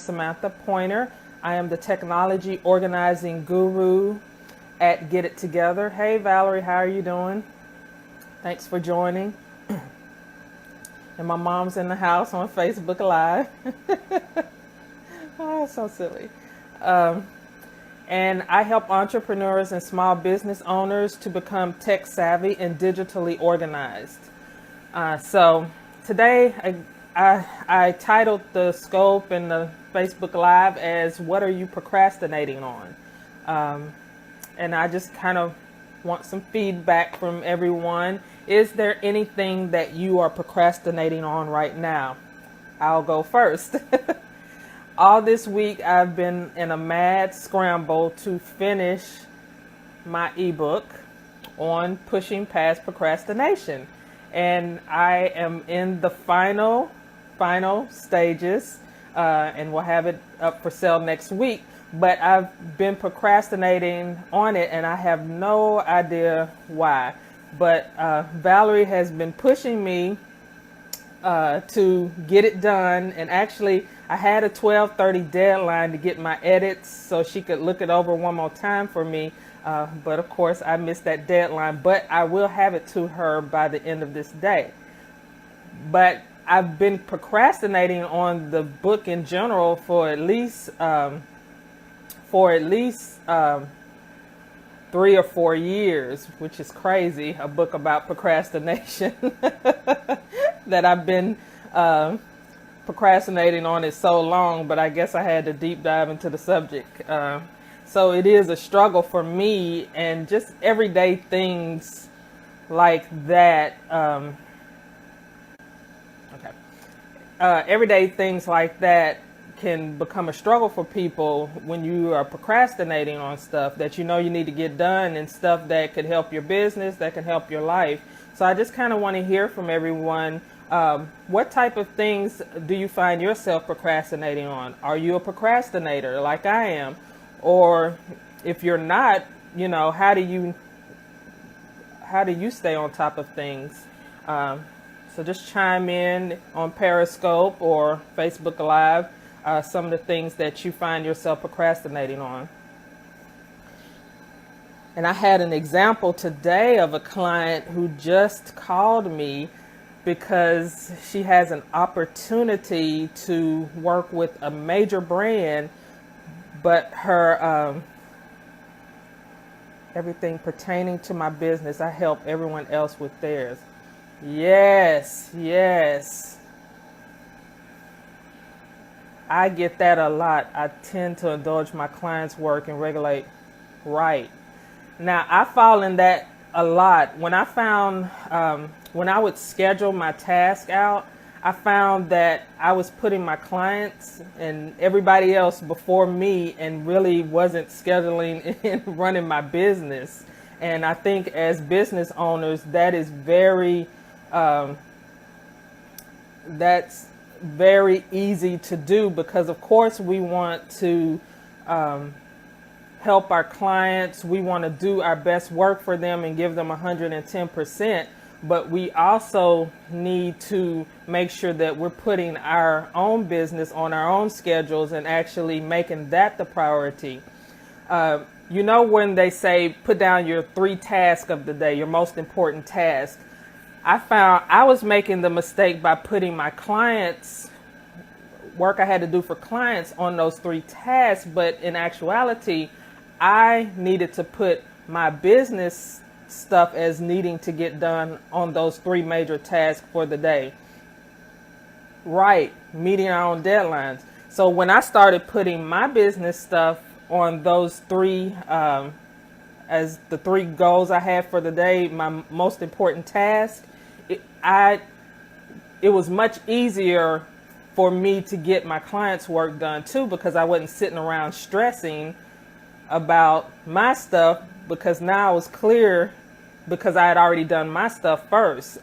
Samantha Pointer. I am the technology organizing guru at Get It Together. Hey Valerie, how are you doing? Thanks for joining. And my mom's in the house on Facebook Live. Oh, so silly. And I help entrepreneurs and small business owners to become tech savvy and digitally organized. So today I titled the scope in the Facebook Live as "What are you procrastinating on?" And I just kind of want some feedback from everyone. Is there anything that you are procrastinating on right now? I'll go first. All this week I've been in a mad scramble to finish my ebook on pushing past procrastination. And I am in the final stages, and we'll have it up for sale next week. But I've been procrastinating on it, and I have no idea why. But Valerie has been pushing me to get it done. And actually, I had a 12:30 deadline to get my edits so she could look it over one more time for me. But of course, I missed that deadline. But I will have it to her by the end of this day. But I've been procrastinating on the book in general for at least 3 or 4 years, which is crazy. A book about procrastination that I've been procrastinating on it so long, but I guess I had to deep dive into the subject. So it is a struggle for me, and just everyday things like that. Everyday things like that can become a struggle for people when you are procrastinating on stuff that you know you need to get done, and stuff that could help your business, that can help your life. So I just kind of want to hear from everyone. What type of things do you find yourself procrastinating on? Are you a procrastinator like I am? Or if you're not, how do you stay on top of things? So just chime in on Periscope or Facebook Live, some of the things that you find yourself procrastinating on. And I had an example today of a client who just called me because she has an opportunity to work with a major brand, but her everything pertaining to my business, I help everyone else with theirs. Yes. I get that a lot. I tend to indulge my clients' work and regulate right. Now, I fall in that a lot. When I found, when I would schedule my task out, I found that I was putting my clients and everybody else before me and really wasn't scheduling and running my business. And I think as business owners, that is that's very easy to do, because of course we want to help our clients. We want to do our best work for them and give them 110%. But we also need to make sure that we're putting our own business on our own schedules and actually making that the priority. When they say put down your 3 tasks of the day, your most important task, I found I was making the mistake by putting my clients' work I had to do for clients on those 3 tasks. But in actuality, I needed to put my business stuff as needing to get done on those 3 major tasks for the day. Right, meeting our own deadlines. So when I started putting my business stuff on those 3, as the 3 goals I had for the day, my most important task, it was much easier for me to get my clients' work done too, because I wasn't sitting around stressing about my stuff, because now it was clear, because I had already done my stuff first.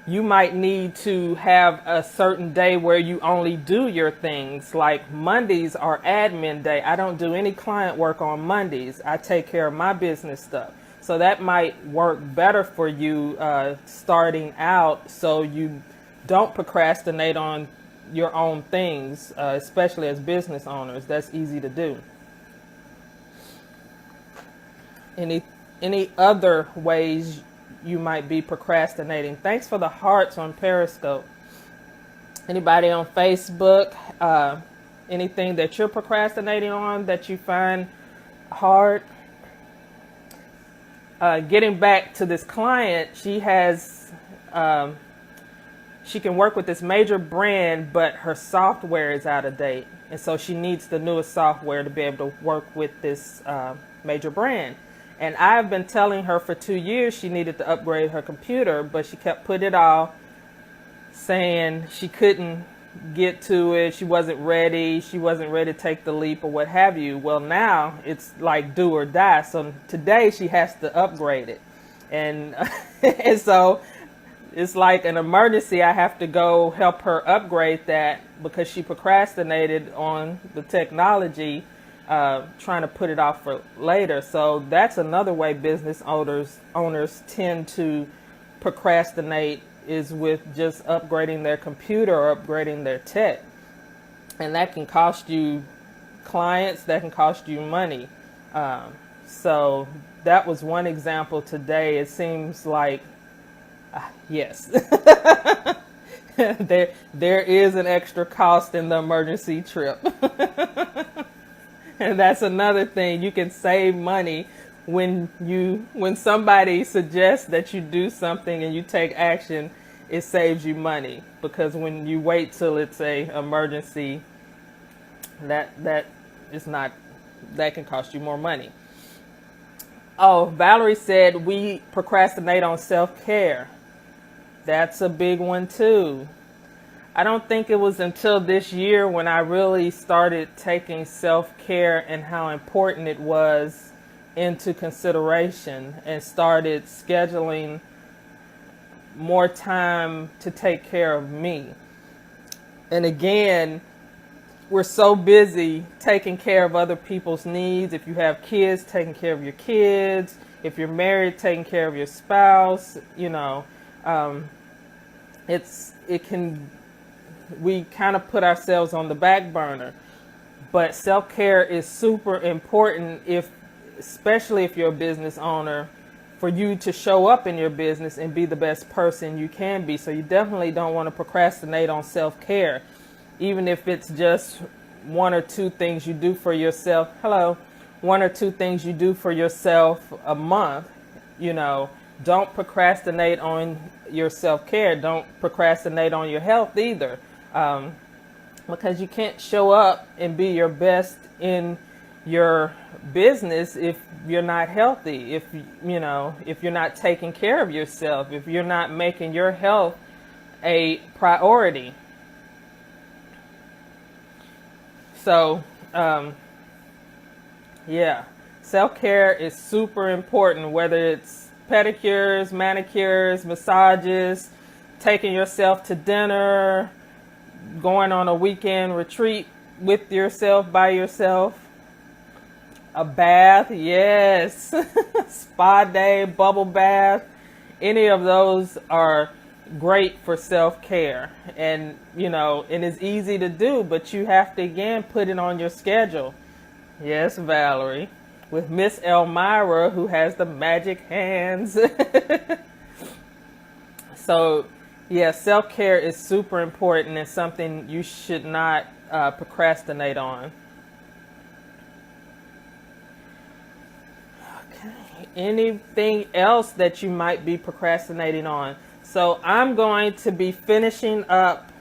You might need to have a certain day where you only do your things. Like Mondays are admin day. I don't do any client work on Mondays. I take care of my business stuff. So that might work better for you starting out, so you don't procrastinate on your own things, especially as business owners. That's easy to do. Any other ways you might be procrastinating? Thanks for the hearts on Periscope. Anybody on Facebook? Anything that you're procrastinating on that you find hard? Getting back to this client, she can work with this major brand, but her software is out of date. And so she needs the newest software to be able to work with this major brand. And I've been telling her for 2 years she needed to upgrade her computer, but she kept putting it off, saying she couldn't get to it. She wasn't ready. She wasn't ready to take the leap or what have you. Well, now it's like do or die. So today she has to upgrade it. And, and so it's like an emergency. I have to go help her upgrade that because she procrastinated on the technology, trying to put it off for later. So that's another way business owners tend to procrastinate, is with just upgrading their computer or upgrading their tech. And that can cost you clients, that can cost you money. So that was one example today. It seems like, yes, there is an extra cost in the emergency trip. And that's another thing. You can save money when somebody suggests that you do something and you take action. It saves you money, because when you wait till it's a emergency, that can cost you more money. Oh, Valerie said we procrastinate on self-care. That's a big one too. I don't think it was until this year when I really started taking self-care and how important it was into consideration, and started scheduling more time to take care of me. And again, we're so busy taking care of other people's needs. If you have kids, taking care of your kids. If you're married, taking care of your spouse. We kind of put ourselves on the back burner. But self-care is super important, especially if you're a business owner, for you to show up in your business and be the best person you can be. So you definitely don't want to procrastinate on self-care, even if it's just one or two things you do for yourself. One or two things you do for yourself a month. Don't procrastinate on your self-care. Don't procrastinate on your health either, because you can't show up and be your best in your business if you're not healthy, if you're not taking care of yourself, if you're not making your health a priority. So self-care is super important, whether it's pedicures, manicures, massages, taking yourself to dinner, going on a weekend retreat with yourself, by yourself. A bath, yes. Spa day, bubble bath. Any of those are great for self-care. And, and it's easy to do, but you have to, again, put it on your schedule. Yes, Valerie. With Miss Elmira, who has the magic hands. So, self-care is super important and something you should not procrastinate on. Anything else that you might be procrastinating on? So I'm going to be finishing up,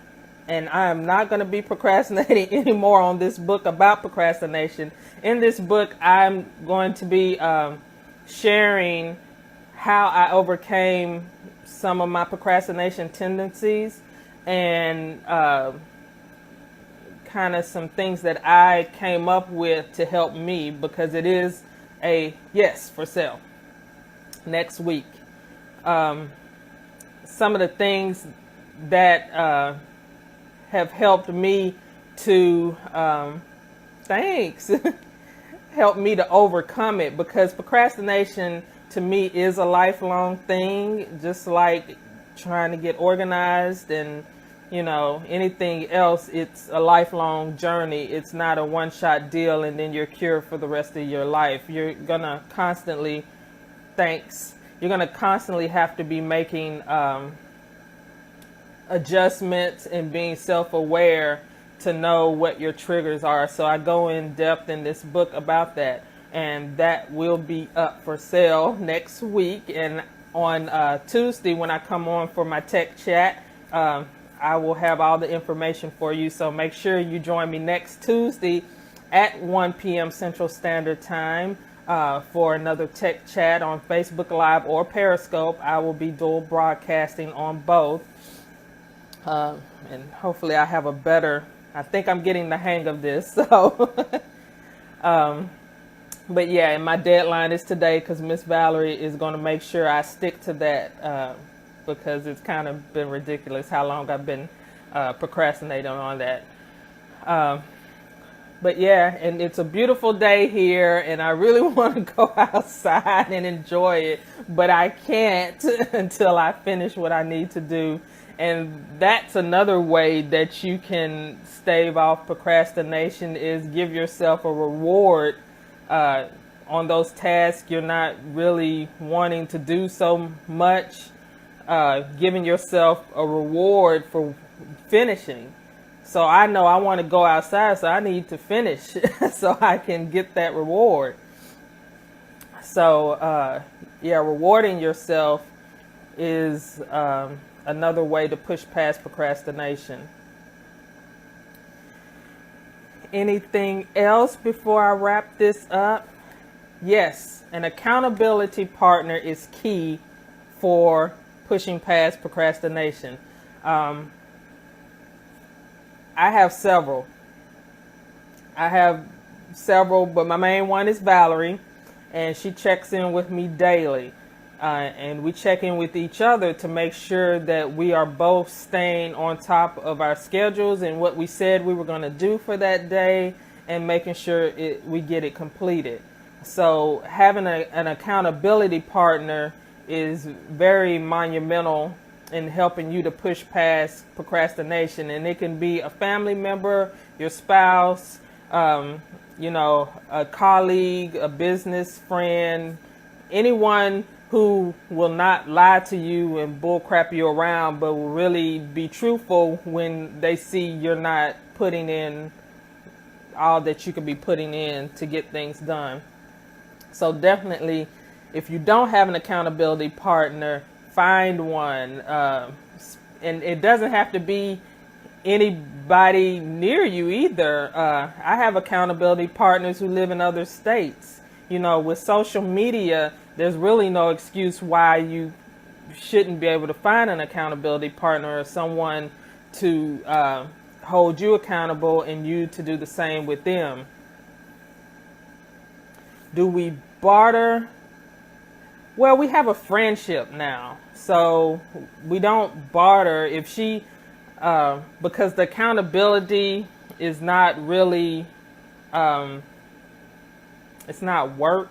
and I am not going to be procrastinating anymore on this book about procrastination. In this book, I'm going to be sharing how I overcame some of my procrastination tendencies, and kind of some things that I came up with to help me, because it is a yes for sale next week. Some of the things that have helped me to help me to overcome it, because procrastination to me is a lifelong thing, just like trying to get organized and anything else, it's a lifelong journey. It's not a one-shot deal and then you're cured for the rest of your life. You're going to constantly have to be making adjustments and being self-aware to know what your triggers are. So I go in depth in this book about that, and that will be up for sale next week. And on Tuesday, when I come on for my tech chat, I will have all the information for you. So make sure you join me next Tuesday at 1 p.m. Central Standard Time for another tech chat on Facebook Live or Periscope. I will be dual broadcasting on both. And hopefully I think I'm getting the hang of this. So, but yeah, and my deadline is today because Miss Valerie is going to make sure I stick to that because it's kind of been ridiculous how long I've been procrastinating on that. But yeah, and it's a beautiful day here, and I really want to go outside and enjoy it, but I can't until I finish what I need to do. And that's another way that you can stave off procrastination, is give yourself a reward on those tasks you're not really wanting to do so much. Giving yourself a reward for finishing. So I know I want to go outside, so I need to finish so I can get that reward. So rewarding yourself is another way to push past procrastination. Anything else before I wrap this up? Yes, an accountability partner is key for pushing past procrastination. I have several, but my main one is Valerie, and she checks in with me daily. And we check in with each other to make sure that we are both staying on top of our schedules and what we said we were going to do for that day, and making sure we get it completed. So having an accountability partner is very monumental in helping you to push past procrastination. And it can be a family member, your spouse, a colleague, a business friend, anyone who will not lie to you and bullcrap you around, but will really be truthful when they see you're not putting in all that you could be putting in to get things done. So definitely, if you don't have an accountability partner, find one. And it doesn't have to be anybody near you either. I have accountability partners who live in other states. With social media, there's really no excuse why you shouldn't be able to find an accountability partner or someone to hold you accountable and you to do the same with them. Do we barter? Well, we have a friendship now, so we don't barter. If she, because the accountability is not really, it's not work.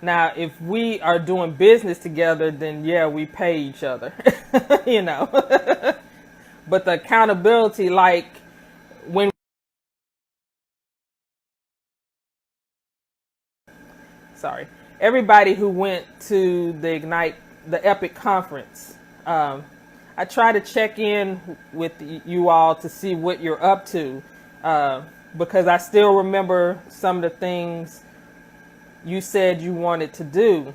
Now, if we are doing business together, then yeah, we pay each other, But the accountability, like when, everybody who went to the Epic conference, I try to check in with you all to see what you're up to, because I still remember some of the things you said you wanted to do,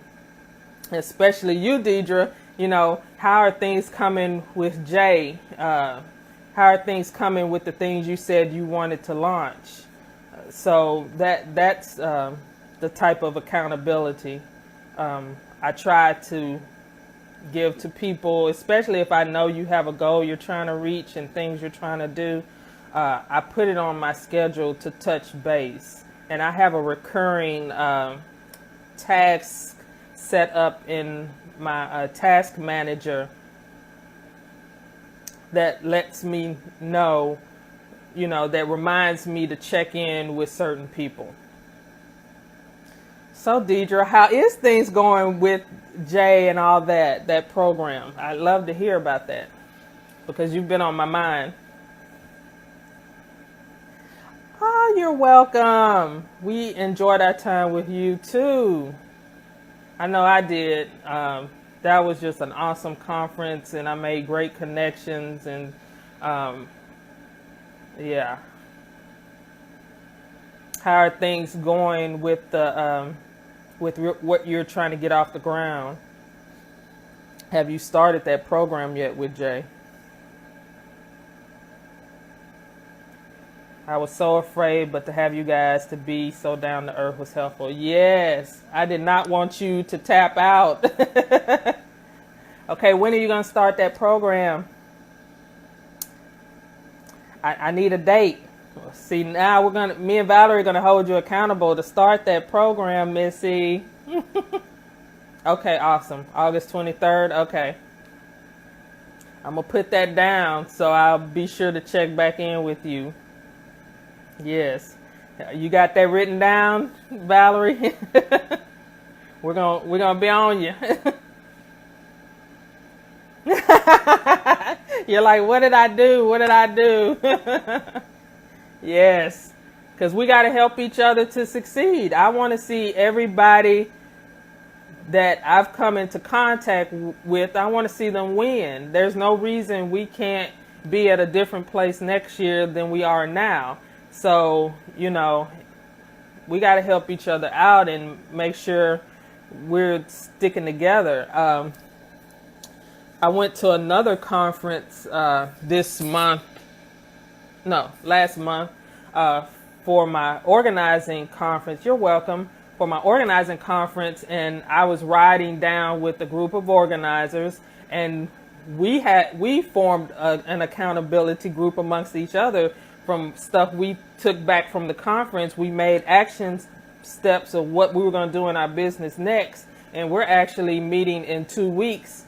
especially you, Deidre. How are things coming with Jay? How are things coming with the things you said you wanted to launch? So that's the type of accountability I try to give to people, especially if I know you have a goal you're trying to reach and things you're trying to do. I put it on my schedule to touch base, and I have a recurring task set up in my task manager that lets me know, that reminds me to check in with certain people. So Deidre, how is things going with Jay and all that program? I'd love to hear about that, because you've been on my mind. Oh, you're welcome. We enjoyed our time with you too. I know I did. That was just an awesome conference, and I made great connections, and yeah. How are things going with the what you're trying to get off the ground? Have you started that program yet with Jay? I was so afraid, but to have you guys to be so down to earth was helpful. Yes, I did not want you to tap out. Okay, when are you going to start that program? I need a date. See, now me and Valerie are going to hold you accountable to start that program, Missy. Okay, awesome. August 23rd. Okay. I'm going to put that down, so I'll be sure to check back in with you. Yes. You got that written down, Valerie? We're gonna be on you. You're like, what did I do? What did I do? Yes. Because we got to help each other to succeed. I want to see everybody that I've come into contact with, I want to see them win. There's no reason we can't be at a different place next year than we are now. So, we got to help each other out and make sure we're sticking together. I went to another conference last month for my organizing conference. You're welcome. For my organizing conference, and I was riding down with a group of organizers, and we formed an accountability group amongst each other from stuff we took back from the conference. We made action steps of what we were going to do in our business next, and we're actually meeting in 2 weeks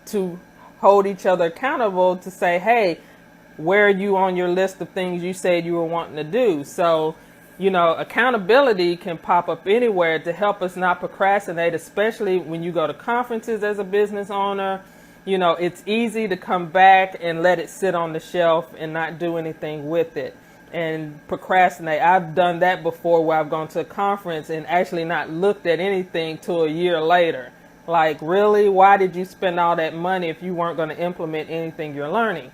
to hold each other accountable to say, hey, where are you on your list of things you said you were wanting to do? So accountability can pop up anywhere to help us not procrastinate, especially when you go to conferences as a business owner. It's easy to come back and let it sit on the shelf and not do anything with it and procrastinate. I've done that before, where I've gone to a conference and actually not looked at anything till a year later. Like, really? Why did you spend all that money if you weren't going to implement anything you're learning?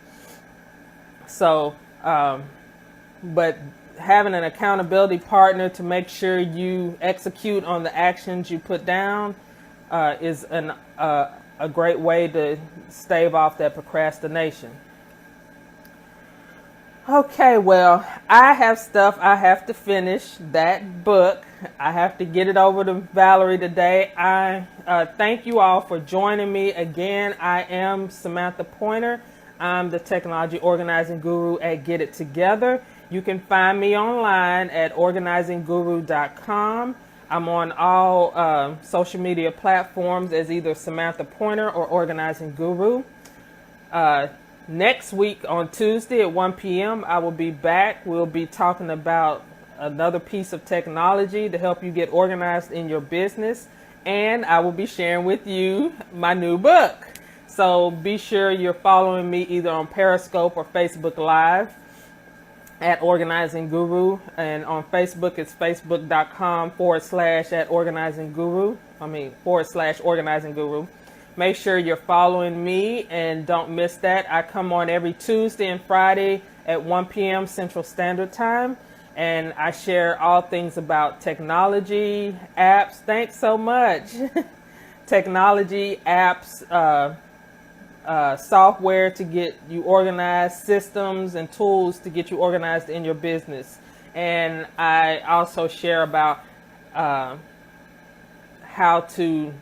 So, but having an accountability partner to make sure you execute on the actions you put down is a great way to stave off that procrastination. Okay, well, I have stuff I have to finish. That book, I have to get it over to Valerie today. I thank you all for joining me again. I am Samantha Pointer. I'm the technology organizing guru at Get It Together. You can find me online at Organizingguru.com. I'm on all social media platforms as either Samantha Pointer or Organizing Guru. Next week on Tuesday at 1 p.m., I will be back. We'll be talking about another piece of technology to help you get organized in your business. And I will be sharing with you my new book. So be sure you're following me either on Periscope or Facebook Live at Organizing Guru, and on Facebook it's facebook.com/@Organizing Guru. Make sure you're following me and don't miss that. I come on every Tuesday and Friday at 1 p.m. Central Standard Time, and I share all things about technology, apps. Thanks so much. Technology, apps, software to get you organized, systems and tools to get you organized in your business. And I also share about how to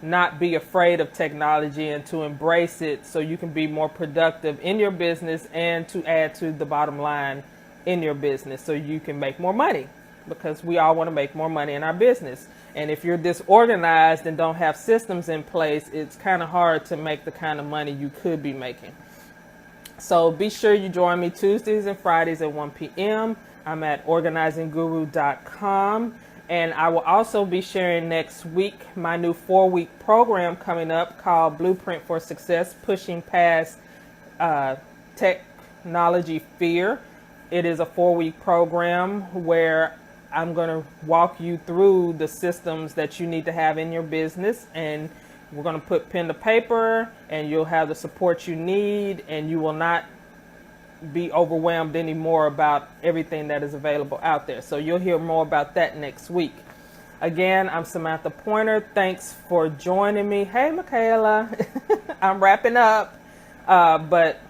not be afraid of technology and to embrace it so you can be more productive in your business and to add to the bottom line in your business so you can make more money, because we all want to make more money in our business. And if you're disorganized and don't have systems in place, it's kind of hard to make the kind of money you could be making. So be sure you join me Tuesdays and Fridays at 1 p.m. I'm at Organizingguru.com. And I will also be sharing next week my new 4-week program coming up called Blueprint for Success, pushing past Technology Fear. It is a 4-week program where I'm going to walk you through the systems that you need to have in your business, and we're going to put pen to paper, and you'll have the support you need, and you will not be overwhelmed anymore about everything that is available out there. So you'll hear more about that next week. Again, I'm Samantha Pointer. Thanks for joining me. Hey, Michaela. I'm wrapping up, but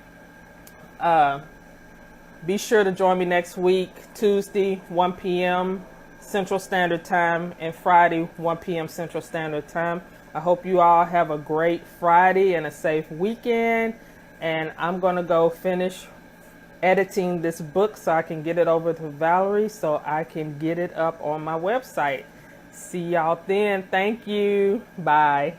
be sure to join me next week, Tuesday, 1 p.m. Central Standard Time, and Friday, 1 p.m. Central Standard Time. I hope you all have a great Friday and a safe weekend. And I'm going to go finish editing this book so I can get it over to Valerie so I can get it up on my website. See y'all then. Thank you. Bye.